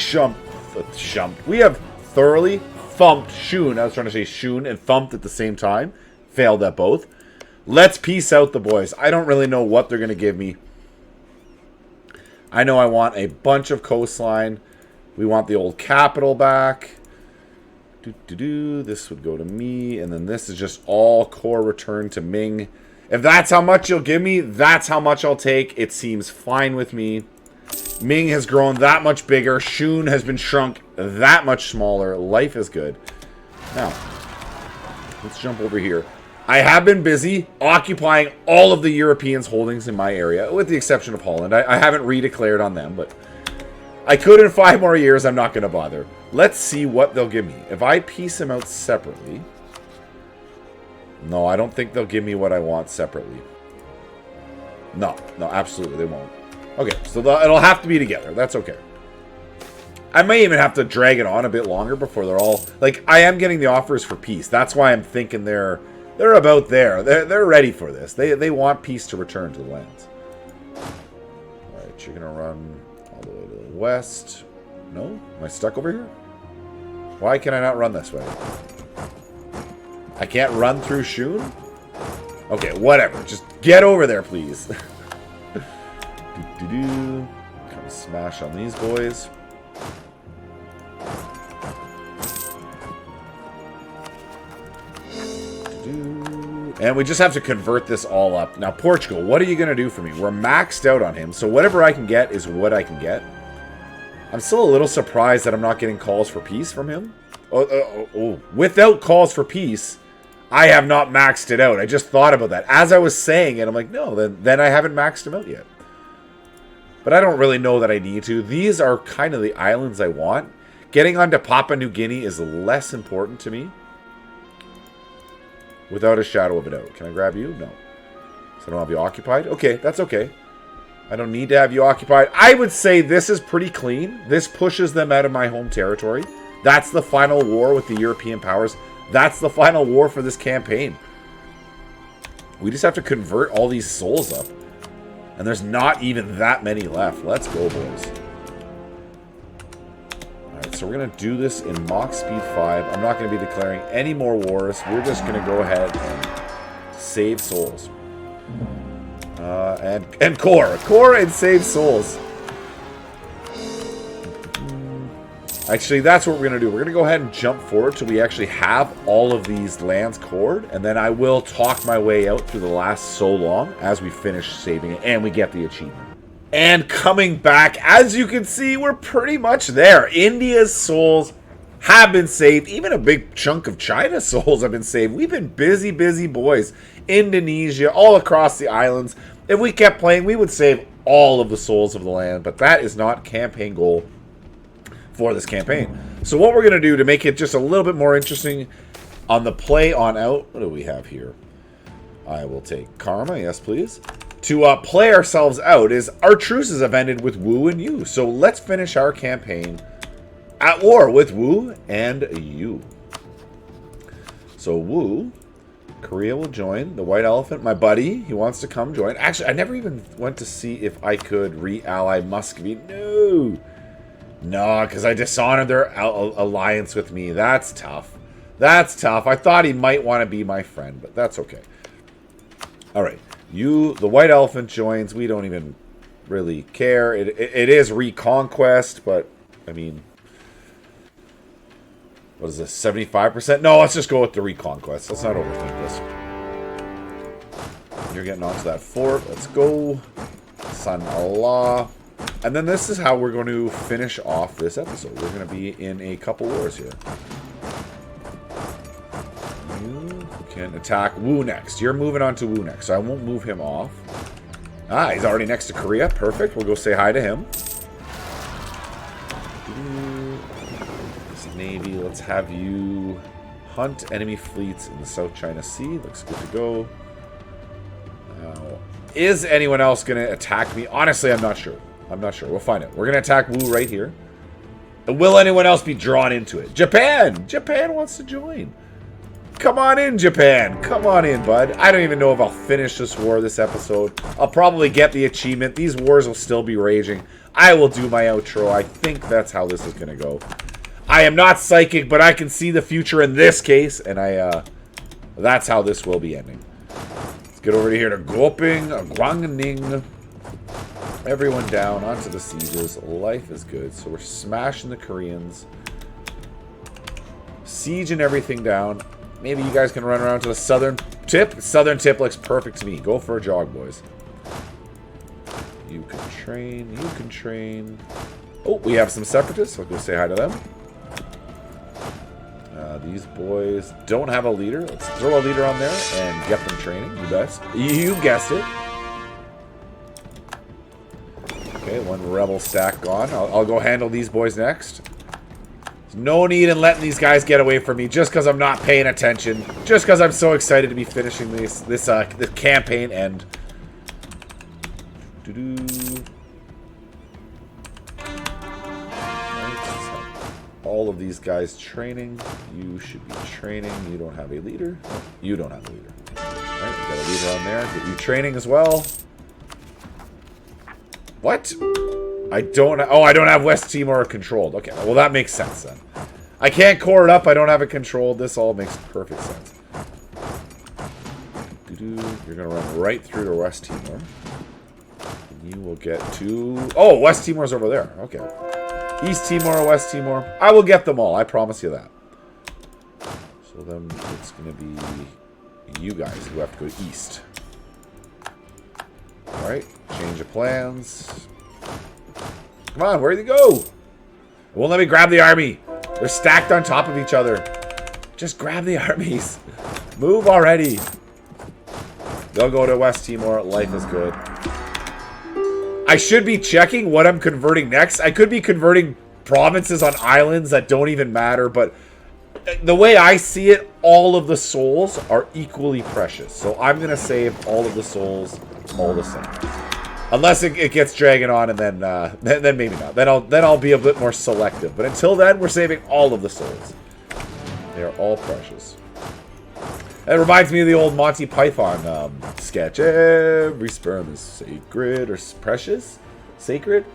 We have thoroughly thumped Shun. I was trying to say Shun and thumped at the same time. Failed at both. Let's peace out the boys. I don't really know what they're going to give me. I know I want a bunch of coastline. We want the old capital back. This would go to me. And then this is just all core return to Ming. If that's how much you'll give me, that's how much I'll take. It seems fine with me. Ming has grown that much bigger. Shun has been shrunk that much smaller. Life is good. Now, let's jump over here. I have been busy occupying all of the Europeans' holdings in my area, with the exception of Holland. I haven't redeclared on them, but I could in 5 more years. I'm not going to bother. Let's see what they'll give me. If I piece them out separately... No, I don't think they'll give me what I want separately. No, absolutely they won't. Okay, so it'll have to be together. That's okay. I may even have to drag it on a bit longer before they're all... Like, I am getting the offers for peace. That's why I'm thinking they're about there. They're ready for this. They want peace to return to the lands. Alright, you're going to run all the way to the west. No? Am I stuck over here? Why can I not run this way? I can't run through Shun? Okay, whatever. Just get over there, please. Come smash on these boys. And we just have to convert this all up. Now, Portugal, what are you going to do for me? We're maxed out on him, so whatever I can get is what I can get. I'm still a little surprised that I'm not getting calls for peace from him. Without calls for peace, I have not maxed it out. I just thought about that. As I was saying it, I'm like, no, then I haven't maxed him out yet. But I don't really know that I need to. These are kind of the islands I want. Getting onto Papua New Guinea is less important to me. Without a shadow of a doubt. Can I grab you? No. So I don't have you occupied? Okay, that's okay. I don't need to have you occupied. I would say this is pretty clean. This pushes them out of my home territory. That's the final war with the European powers. That's the final war for this campaign. We just have to convert all these souls up. And there's not even that many left. Let's go, boys. Alright, so we're going to do this in Mach Speed 5. I'm not going to be declaring any more wars. We're just going to go ahead and save souls. And core. Core and save souls. Actually, that's what we're going to do. We're going to go ahead and jump forward till we actually have all of these lands cored. And then I will talk my way out through the last so long as we finish saving it and we get the achievement. And coming back, as you can see, we're pretty much there. India's souls have been saved. Even a big chunk of China's souls have been saved. We've been busy, busy boys. Indonesia, all across the islands. If we kept playing, we would save all of the souls of the land. But that is not campaign goal for this campaign. So what we're going to do to make it just a little bit more interesting on the play on out, what do we have here? I will take Karma, yes please. To play ourselves out is our truces have ended with Wu and Yu. So let's finish our campaign at war with Wu and Yu. So Wu, Korea will join. The White Elephant, my buddy, he wants to come join. Actually, I never even went to see if I could re-ally Muscovy. No, because I dishonored their alliance with me. That's tough. That's tough. I thought he might want to be my friend, but that's okay. All right. You, the White Elephant joins. We don't even really care. It is Reconquest, but, I mean, what is this, 75%? No, let's just go with the Reconquest. Let's not overthink this. You're getting onto that fort. Let's go. Son Allah. And then this is how we're going to finish off this episode. We're going to be in a couple wars here. You can attack Wu next. You're moving on to Wu next, so I won't move him off. Ah, he's already next to Korea. Perfect. We'll go say hi to him. This Navy, let's have you hunt enemy fleets in the South China Sea. Looks good to go. Now, is anyone else going to attack me? Honestly, I'm not sure. I'm not sure. We'll find out. We're going to attack Wu right here. And will anyone else be drawn into it? Japan! Japan wants to join. Come on in, Japan. Come on in, bud. I don't even know if I'll finish this war this episode. I'll probably get the achievement. These wars will still be raging. I will do my outro. I think that's how this is going to go. I am not psychic, but I can see the future in this case. And that's how this will be ending. Let's get over here to Goping, Guangning. Everyone down onto the sieges. Life is good. So we're smashing the Koreans. Sieging everything down. Maybe you guys can run around to the southern tip. Southern tip looks perfect to me. Go for a jog, boys. You can train. You can train. Oh, we have some separatists. I'll go say hi to them. These boys don't have a leader. Let's throw a leader on there and get them training. You guessed it. Okay, one rebel stack gone. I'll go handle these boys next. There's no need in letting these guys get away from me just because I'm not paying attention. Just because I'm so excited to be finishing this campaign end. All of these guys training. You should be training. You don't have a leader. Oh, you don't have a leader. Alright, we got a leader on there. Get you training as well. What? I don't have West Timor controlled. Okay, well that makes sense then. I can't core it up. I don't have it controlled. This all makes perfect sense. You're going to run right through to West Timor. And you will get to... Oh, West Timor's over there. Okay. East Timor, West Timor. I will get them all. I promise you that. So then it's going to be you guys who have to go east. Alright. Change of plans. Come on, where'd they go? It won't let me grab the army. They're stacked on top of each other. Just grab the armies. Move already. They'll go to West Timor. Life is good. I should be checking what I'm converting next. I could be converting provinces on islands that don't even matter, but the way I see it, all of the souls are equally precious. So I'm going to save all of the souls all the same. Unless it gets dragging on, and then maybe not. Then I'll be a bit more selective. But until then, we're saving all of the souls. They are all precious. That reminds me of the old Monty Python sketch. Every sperm is sacred or precious? Sacred?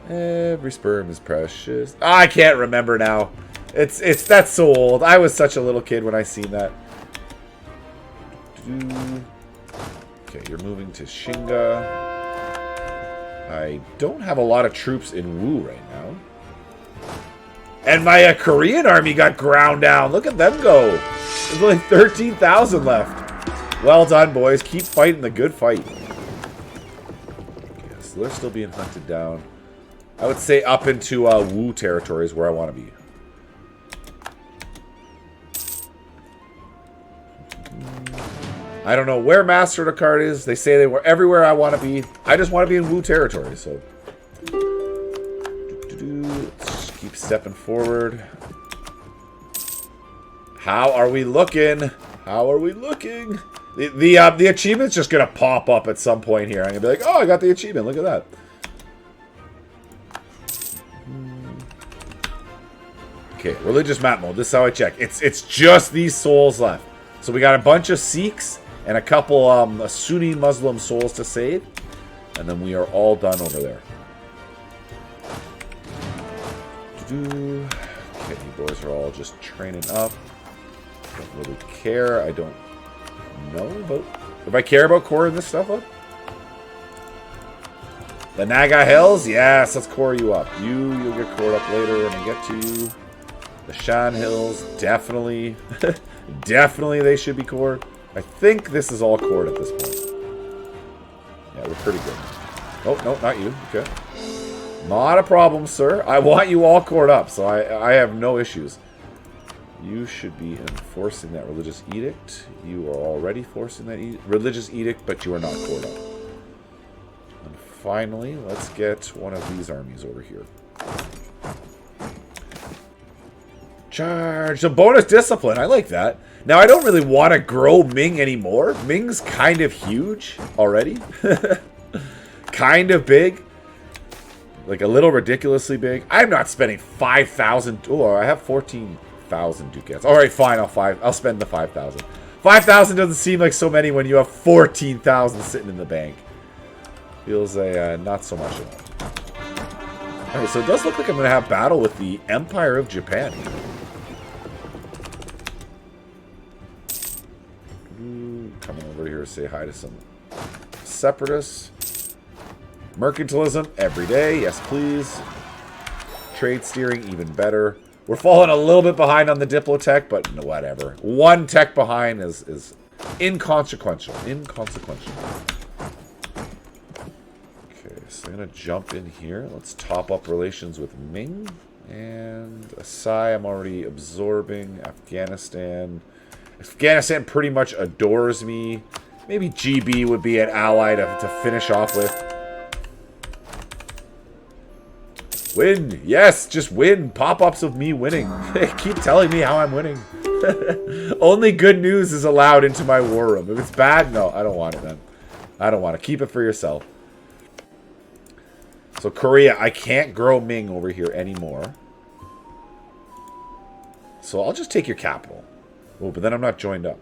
Every sperm is precious. Oh, I can't remember now. That's so old. I was such a little kid when I seen that. Okay, you're moving to Shinga. I don't have a lot of troops in Wu right now. And my Korean army got ground down. Look at them go. There's only 13,000 left. Well done, boys. Keep fighting the good fight. Okay, so they're still being hunted down. I would say up into Wu territory is where I want to be. I don't know where Master of the Card is. They say they were everywhere I want to be. I just want to be in Wu territory, so. Let's just keep stepping forward. How are we looking? How are we looking? The achievement's just going to pop up at some point here. I'm going to be like, oh, I got the achievement. Look at that. Okay, religious map mode. This is how I check. It's just these souls left. So we got a bunch of Sikhs and a couple Sunni Muslim souls to save. And then we are all done over there. Okay, you boys are all just training up. Don't really care. I don't know about... If I care about coring this stuff up? The Naga Hills? Yes, let's core you up. You'll get cored up later when I get to you. The Shan Hills, definitely. Definitely they should be cored. I think this is all cored at this point. Yeah, we're pretty good. Oh, no, not you. Okay. Not a problem, sir. I want you all cored up, so I have no issues. You should be enforcing that religious edict. You are already forcing that religious edict, but you are not cored up. And finally, let's get one of these armies over here. Charge. So bonus discipline. I like that. Now, I don't really want to grow Ming anymore. Ming's kind of huge already. Kind of big. Like a little ridiculously big. I'm not spending 5,000. Oh, I have 14,000 ducats. All right, fine. I'll spend the 5,000. 5,000 doesn't seem like so many when you have 14,000 sitting in the bank. Feels not so much of that. All right, so it does look like I'm going to have battle with the Empire of Japan. coming over here to say hi to some separatists. Mercantilism every day. Yes, please. Trade steering, even better. We're falling a little bit behind on the Diplotech, but whatever. One tech behind is inconsequential. Inconsequential. Okay, so I'm going to jump in here. Let's top up relations with Ming. And Asai, I'm already absorbing. Afghanistan. Afghanistan pretty much adores me. Maybe GB would be an ally to finish off with. Win! Yes, just win. Pop-ups of me winning. They keep telling me how I'm winning. Only good news is allowed into my war room. If it's bad, no, I don't want it then. I don't want it. Keep it for yourself. So Korea, I can't grow Ming over here anymore. So I'll just take your capital. Oh, but then I'm not joined up.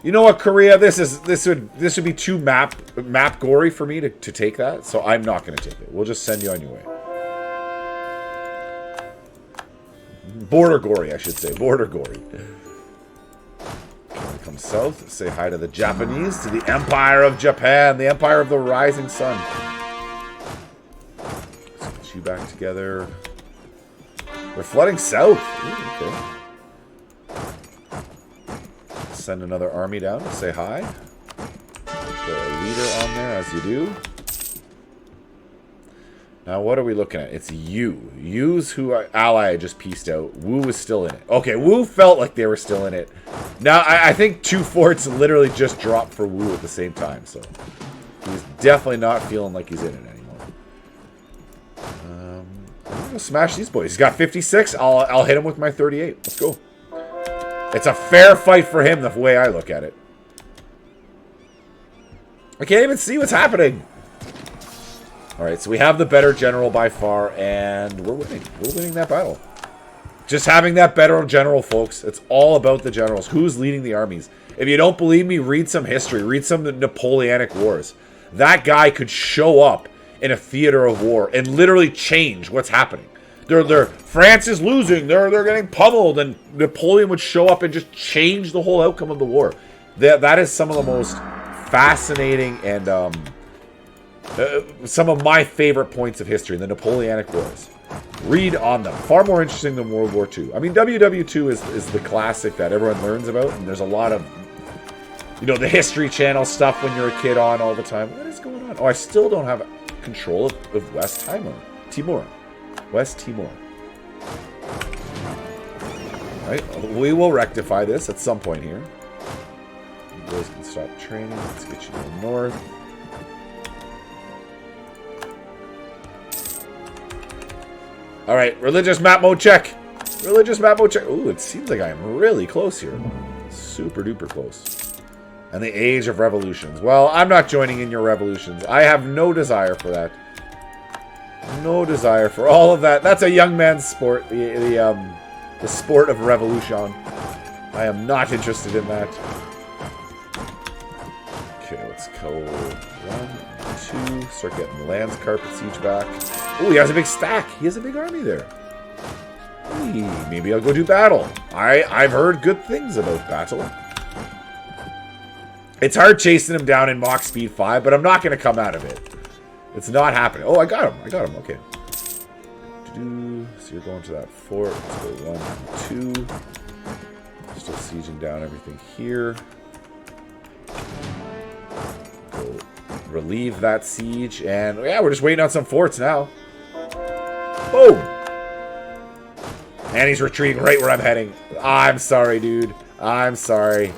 You know what, Korea? This would be too map gory for me to take that, so I'm not going to take it. We'll just send you on your way. Border gory, I should say. Border gory. Okay, come south. Say hi to the Japanese, to the Empire of Japan, the Empire of the Rising Sun. Let's get you back together. We're flooding south. Ooh, okay. Send another army down to say hi. Put a leader on there, as you do. Now, what are we looking at? It's Yu. Yu's who ally I just pieced out. Wu was still in it. Okay, Wu felt like they were still in it. Now, I think 2 forts literally just dropped for Wu at the same time, so he's definitely not feeling like he's in it anymore. I'm gonna smash these boys. He's got 56. I'll hit him with my 38. Let's go. It's a fair fight for him, the way I look at it. I can't even see what's happening. Alright, so we have the better general by far, and we're winning. We're winning that battle. Just having that better general, folks. It's all about the generals. Who's leading the armies? If you don't believe me, read some history. Read some of the Napoleonic Wars. That guy could show up in a theater of war and literally change what's happening. France is losing. They're getting pummeled, and Napoleon would show up and just change the whole outcome of the war. That is some of the most fascinating and some of my favorite points of history, the Napoleonic Wars. Read on them. Far more interesting than World War II. I mean, WW2 is the classic that everyone learns about, and there's a lot of, you know, the History Channel stuff when you're a kid on all the time. What is going on? Oh, I still don't have control of West Timor. West Timor. Alright, we will rectify this at some point here. You guys can stop training. Let's get you to the north. Alright, religious map mode check. Religious map mode check. Ooh, it seems like I am really close here. Super duper close. And the age of revolutions. Well, I'm not joining in your revolutions. I have no desire for that. No desire for all of that. That's a young man's sport. The sport of revolution. I am not interested in that. Okay, let's go 1, 2. Start getting Lands Carpet Siege back. Oh, he has a big stack. He has a big army there. Hey, maybe I'll go do battle. I've heard good things about battle. It's hard chasing him down in Mach Speed 5, but I'm not going to come out of it. It's not happening. Oh, I got him. I got him. Okay. So you're going to that fort. Let's go 1, 2. Still sieging down everything here. Go relieve that siege. And yeah, we're just waiting on some forts now. Boom. And he's retreating right where I'm heading. I'm sorry, dude. I'm sorry.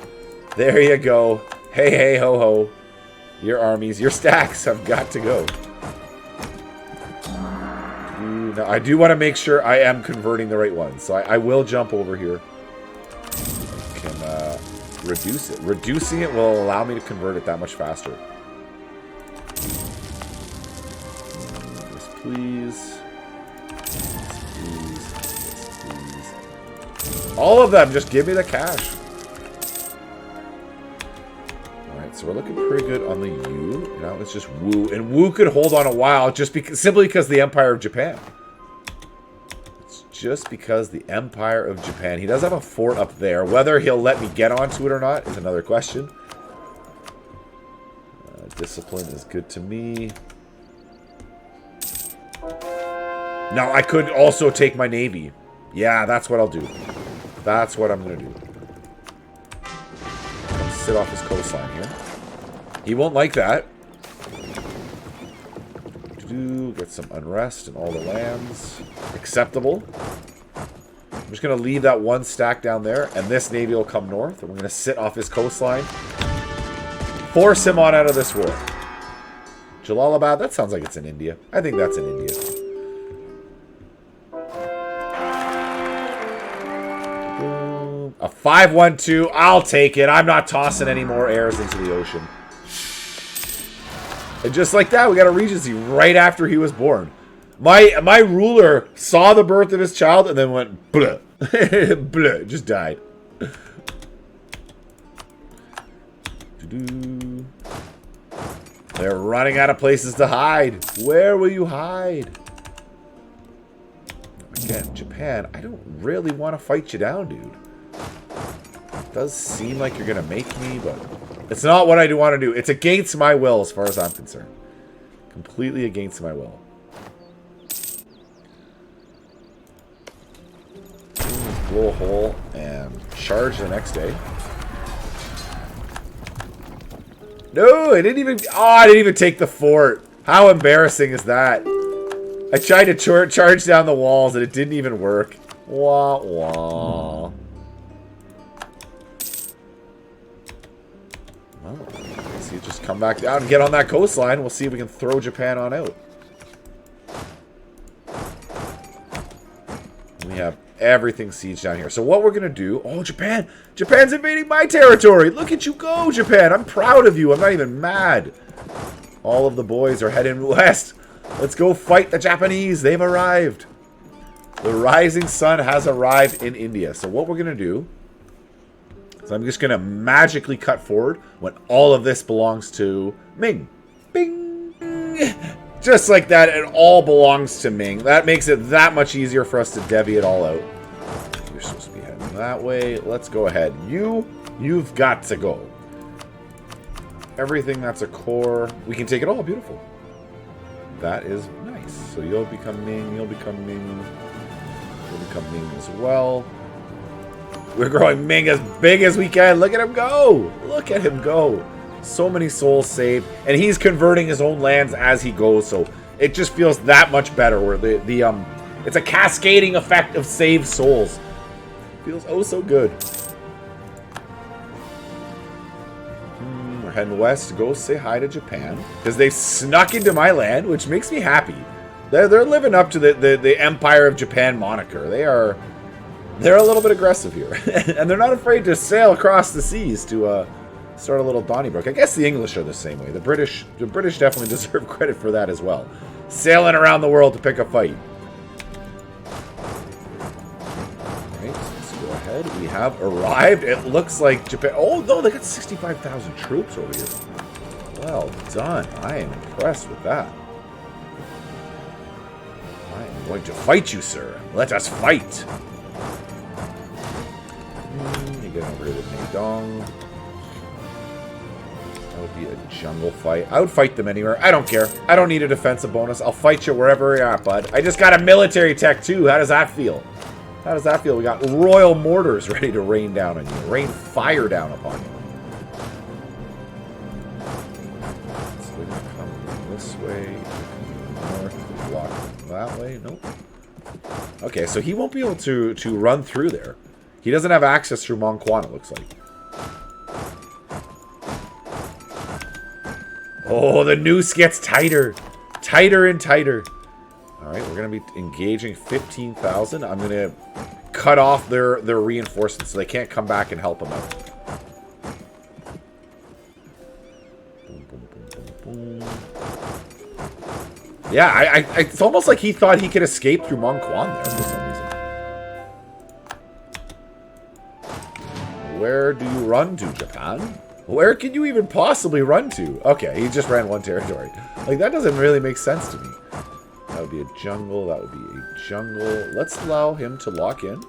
There you go. Hey, hey, ho, ho. Your armies, your stacks have got to go. Now, I do want to make sure I am converting the right ones. So I will jump over here. Can reduce it. Reducing it will allow me to convert it that much faster. Yes, please. Yes, please. Yes, please. All of them. Just give me the cash. So we're looking pretty good on the U. Now it's just Wu. And Wu could hold on a while just simply because the Empire of Japan. Let's just because the Empire of Japan... He does have a fort up there. Whether he'll let me get onto it or not is another question. Discipline is good to me. Now, I could also take my navy. Yeah, that's what I'll do. That's what I'm going to do. Sit off his coastline here. He won't like that. Get some unrest in all the lands. Acceptable. I'm just going to leave that one stack down there, and this navy will come north, and we're going to sit off his coastline. Force him on out of this war. Jalalabad, that sounds like it's in India. I think that's in India. A 5-1-2. I'll take it. I'm not tossing any more heirs into the ocean. And just like that, we got a regency right after he was born. My ruler saw the birth of his child and then went bleh. Bleh. Just died. They're running out of places to hide. Where will you hide? Again, Japan, I don't really want to fight you down, dude. It does seem like you're going to make me, but it's not what I do want to do. It's against my will as far as I'm concerned. Completely against my will. Blow a hole and charge the next day. No, I didn't even... Oh, I didn't even take the fort. How embarrassing is that? I tried to charge down the walls and it didn't even work. Wah, wah. Well, I guess you just come back down and get on that coastline. We'll see if we can throw Japan on out. We have everything sieged down here. So what we're going to do... Oh, Japan! Japan's invading my territory! Look at you go, Japan! I'm proud of you. I'm not even mad. All of the boys are heading west. Let's go fight the Japanese. They've arrived. The rising sun has arrived in India. So what we're going to do... So I'm just going to magically cut forward when all of this belongs to Ming. Bing! Just like that, it all belongs to Ming. That makes it that much easier for us to devy it all out. You're supposed to be heading that way. Let's go ahead. You've got to go. Everything that's a core, we can take it all. Beautiful. That is nice. So you'll become Ming. You'll become Ming. You'll become Ming as well. We're growing Ming as big as we can. Look at him go. Look at him go. So many souls saved, and he's converting his own lands as he goes, so it just feels that much better where it's a cascading effect of saved souls. Feels oh so good. We're heading west to go say hi to Japan because they snuck into my land, which makes me happy. They're living up to the Empire of Japan moniker. They're a little bit aggressive here, and they're not afraid to sail across the seas to start a little Donnybrook. I guess the English are the same way. The British definitely deserve credit for that as well. Sailing around the world to pick a fight. Alright, let's go ahead. We have arrived. It looks like Japan... Oh, no, they got 65,000 troops over here. Well done. I am impressed with that. I am going to fight you, sir. Let us fight. You get over here with Meidong. That would be a jungle fight. I would fight them anywhere. I don't care. I don't need a defensive bonus. I'll fight you wherever you're at, bud. I just got a military tech, too. How does that feel? How does that feel? We got royal mortars ready to rain down on you. Rain fire down upon you. So we're going to come this way. North. Block that way. Nope. Okay, so he won't be able to run through there. He doesn't have access through Mongkwan, it looks like. Oh, the noose gets tighter. Tighter and tighter. Alright, we're going to be engaging 15,000. I'm going to cut off their reinforcements so they can't come back and help them out. Boom, boom, boom, boom, boom. Yeah, it's almost like he thought he could escape through Mongkwan there for some reason. Where do you run to, Japan? Where can you even possibly run to? Okay, he just ran one territory. Like, that doesn't really make sense to me. That would be a jungle. That would be a jungle. Let's allow him to lock in.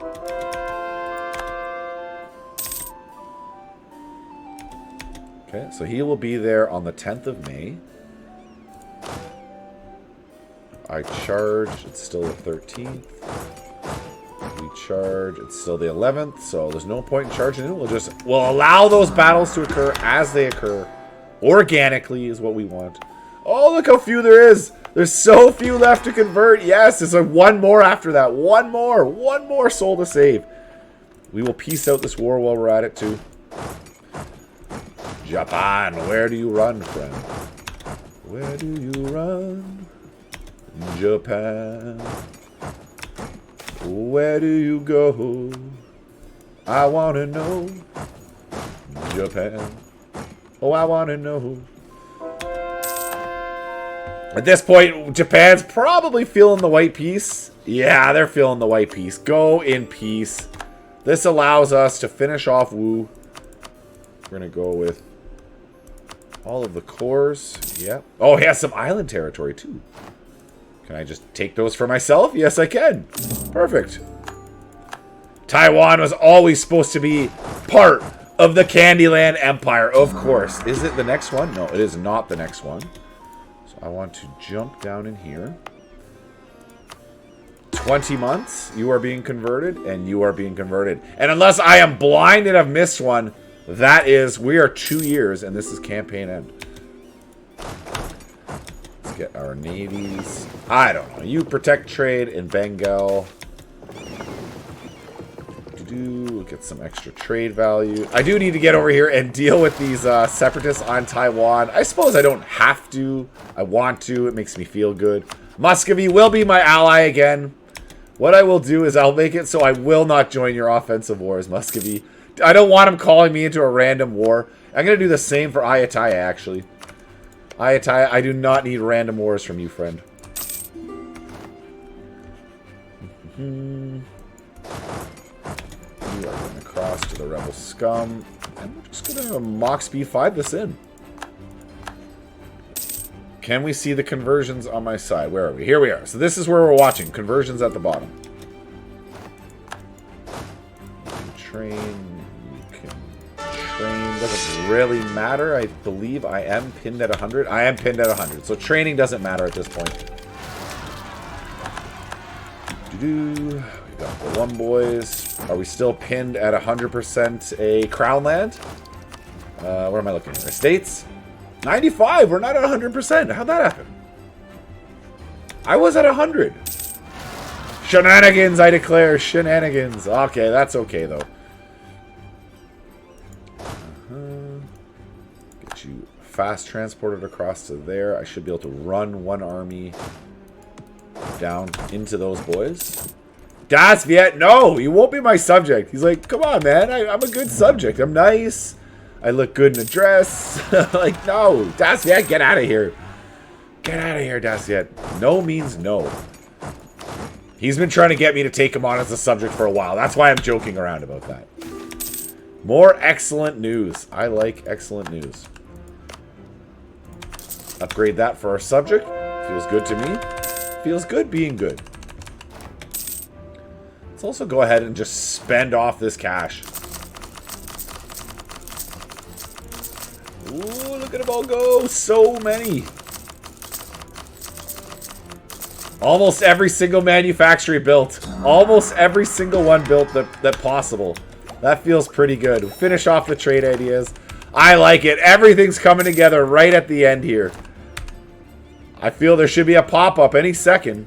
Okay, so he will be there on the 10th of May. I charge. It's still the 13th. We charge. It's still the 11th, so there's no point in charging in. We'll allow those battles to occur as they occur. Organically is what we want. Oh, look how few there is. There's so few left to convert. Yes, there's like one more after that. One more soul to save. We will peace out this war while we're at it too. Japan, where do you run, friend? Where do you run? Japan. Where do you go? I want to know. Japan. Oh, I want to know. At this point, Japan's probably feeling the white peace. Yeah, they're feeling the white peace. Go in peace. This allows us to finish off Wu. We're going to go with all of the cores. Yep. Oh, he has some island territory, too. Can I just take those for myself? Yes, I can. Perfect. Taiwan was always supposed to be part of the Candyland Empire, of course. Is it the next one? No, it is not the next one. So I want to jump down in here. 20 months, you are being converted, and you are being converted. And unless I am blind and have missed one, that is, we are 2 years, and this is campaign end. Let's get our navies. I don't know. You protect trade in Bengal. Get some extra trade value. I do need to get over here and deal with these separatists on Taiwan. I suppose I don't have to. I want to. It makes me feel good. Muscovy will be my ally again. What I will do is I'll make it so I will not join your offensive wars, Muscovy. I don't want him calling me into a random war. I'm going to do the same for Ayutthaya, actually. Ayutthaya, I do not need random wars from you, friend. You are going to cross to the rebel scum. And we're just going to Mach Speed 5 this in. Can we see the conversions on my side? Where are we? Here we are. So this is where we're watching. Conversions at the bottom. You can train. You can train. Doesn't really matter. I believe I am pinned at 100. I am pinned at 100. So training doesn't matter at this point. We got the one boys. Are we still pinned at 100% a crown land? Where am I looking? Estates? 95. We're not at 100%. How'd that happen? I was at 100. Shenanigans, I declare. Shenanigans. Okay, that's okay, though. Get you fast transported across to there. I should be able to run one army down into those boys. Das Viet, no, you won't be my subject. He's like, come on, man. I'm a good subject. I'm nice. I look good in a dress. Like, no. Das Viet, get out of here. Get out of here, Das Viet. No means no. He's been trying to get me to take him on as a subject for a while. That's why I'm joking around about that. More excellent news. I like excellent news. Upgrade that for our subject. Feels good to me. Feels good being good. Let's also go ahead and just spend off this cash. Ooh, look at them all go. So many. Almost every single manufactory built. Almost every single one built that possible. That feels pretty good. Finish off the trade ideas. I like it. Everything's coming together right at the end here. I feel there should be a pop-up any second.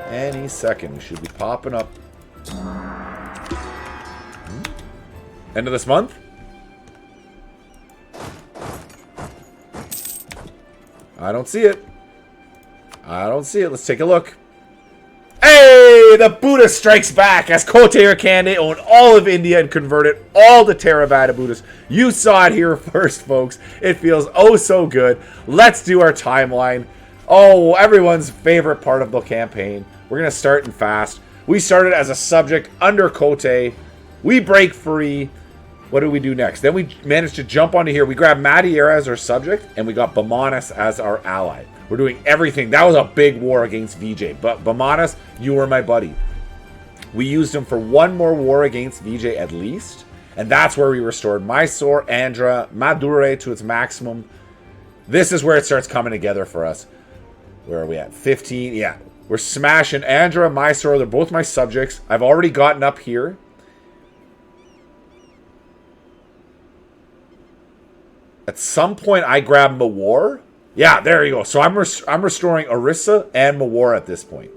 Any second. We should be popping up. End of this month? I don't see it. I don't see it. Let's take a look. Hey! The Buddhist strikes back as Kotte or Kandy own all of India and converted all the Theravada Buddhists. You saw it here first, folks. It feels oh so good. Let's do our timeline. Oh, everyone's favorite part of the campaign. We're going to start in fast. We started as a subject under Kotte. We break free. What do we do next? Then we managed to jump onto here. We grabbed Madeira as our subject, and we got Bamanas as our ally. We're doing everything. That was a big war against VJ. But Bamanas, you were my buddy. We used him for one more war against VJ at least. And that's where we restored Mysore, Andhra, Madurai to its maximum. This is where it starts coming together for us. Where are we at? 15. Yeah. We're smashing Andhra, Mysore. They're both my subjects. I've already gotten up here. At some point, I grab Mawar. Yeah, there you go. So I'm restoring Orissa and Mawar at this point.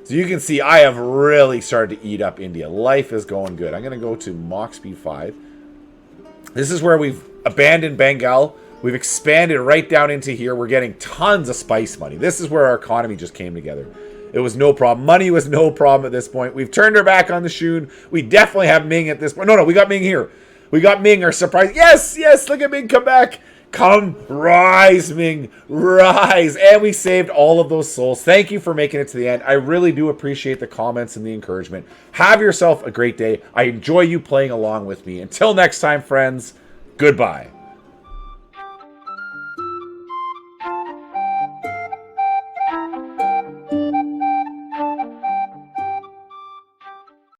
So you can see I have really started to eat up India. Life is going good. I'm going to go to Mach Speed 5. This is where we've abandoned Bengal. We've expanded right down into here. We're getting tons of spice money. This is where our economy just came together. It was no problem. Money was no problem at this point. We've turned our back on the Shun. We definitely have Ming at this point. No, we got Ming here. We got Ming, our surprise. Yes, look at Ming come back. Come, rise, Ming, rise. And we saved all of those souls. Thank you for making it to the end. I really do appreciate the comments and the encouragement. Have yourself a great day. I enjoy you playing along with me. Until next time, friends, goodbye.